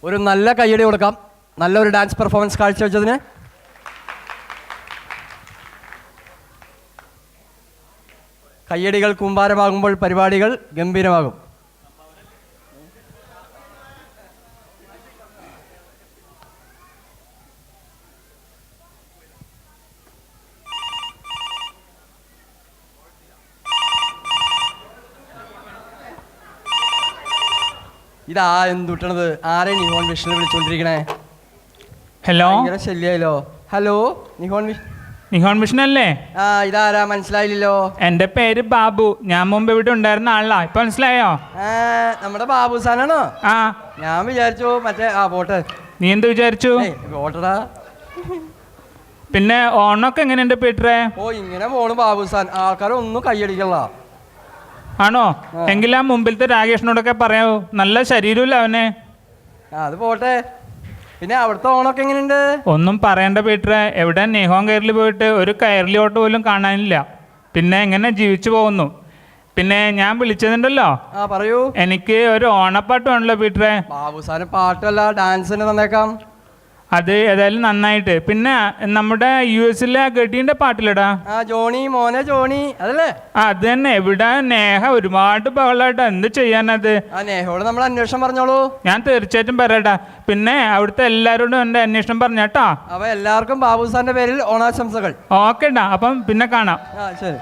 ഒരു നല്ല കയ്യടി കൊടുക്കാം നല്ലൊരു ഡാൻസ് പെർഫോമൻസ് കാഴ്ചവെച്ചതിന്. കയ്യടികൾ കൂമ്പാരമാകുമ്പോൾ പരിപാടികൾ ഗംഭീരമാകും. ഇതാ എന്തുട്ടണത്? ആരെ നിഹോൺ വിഷ്ണു വിളിച്ചോണ്ടിരിക്കണേ? ഹലോ, ശല്യായല്ലോ. ഹലോ, നിഹോൺ വിഷ്ണു അല്ലേ? ആ, ഇതാരാ? മനസ്സിലായില്ലല്ലോ. എന്റെ പേര് ബാബു. ഞാൻ മുമ്പ് ഇവിടെ ഉണ്ടായിരുന്ന ആളാ. ഇപ്പൊ മനസ്സിലായോ? നമ്മുടെ ബാബു സാനാണോ? ആ, ഞാൻ വിചാരിച്ചു മറ്റേ പോട്ടെ. നീ എന്ത് വിചാരിച്ചു? പോട്ടടാ. പിന്നെ ഓണൊക്കെ എങ്ങനെയുണ്ട് പീറ്ററെ? ഓ, ഇങ്ങനെ പോണു ബാബു സാൻ. ആൾക്കാരൊന്നും കൈയടിക്കല്ല. ആണോ? എങ്കിൽ ആ മുമ്പിലത്തെ രാകേഷിനോടൊക്കെ പറയാവൂ. നല്ല ശരീരമില്ല അവന്. അത് പോട്ടെ. പിന്നെ അവിടുത്തെ ഓണൊക്കെ എങ്ങനെയുണ്ട്? ഒന്നും പറയണ്ട പീറ്ററെ. എവിടെ നെഹോൺ കയറിൽ പോയിട്ട് ഒരു കയറിലി ഓട്ട് പോലും കാണാനില്ല. പിന്നെ എങ്ങനെ ജീവിച്ചു പോകുന്നു. പിന്നെ ഞാൻ വിളിച്ചതുണ്ടല്ലോ, പറയൂ. എനിക്ക് ഒരു ഓണപ്പാട്ട് വേണല്ലോ പീറ്ററെ. ബാബു സാന് പാട്ടല്ല, ഡാൻസിന് തന്നേക്കാം. അത് ഏതായാലും നന്നായിട്ട്. പിന്നെ നമ്മുടെ US-ലെ ഗഡീന്റെ പാട്ടിലടാ, ജോണി മോനെ ജോണി, അതല്ലേ? അത് തന്നെ. ഇവിടെ നേഹ ഒരുപാട് ബഹളായിട്ട് എന്ത് ചെയ്യാനത്? നേഹയോട് നമ്മൾ അന്വേഷണം പറഞ്ഞോളൂ. ഞാൻ തീർച്ചയായിട്ടും പറയട്ടാ. പിന്നെ അവിടുത്തെ എല്ലാവരോടും എന്റെ അന്വേഷണം പറഞ്ഞേട്ടാ. അപ്പൊ എല്ലാവർക്കും ബാബു സാറിന്റെ പേരിൽ ഓണാശംസകൾ. ഓക്കേടാ. അപ്പം പിന്നെ കാണാം. ശരി.